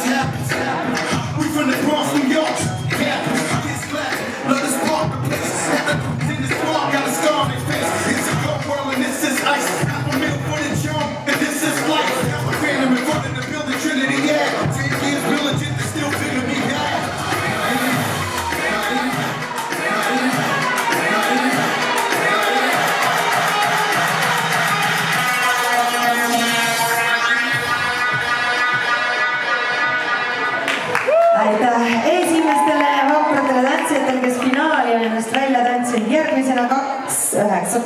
We from the Bronx, New York. It's black, love the spark, the place is set. In the spark, got a scar on their face. It's a cold world and this is ice. Half a meal for the charm, and this is life. Got my phantom in front of the building, Trinity, yeah. 10 years militant, they still figure me out. Aitäh esimestele vapratele tantsijatele, kes finaali on ennast välja tantsinud. Järgmisena 2-9.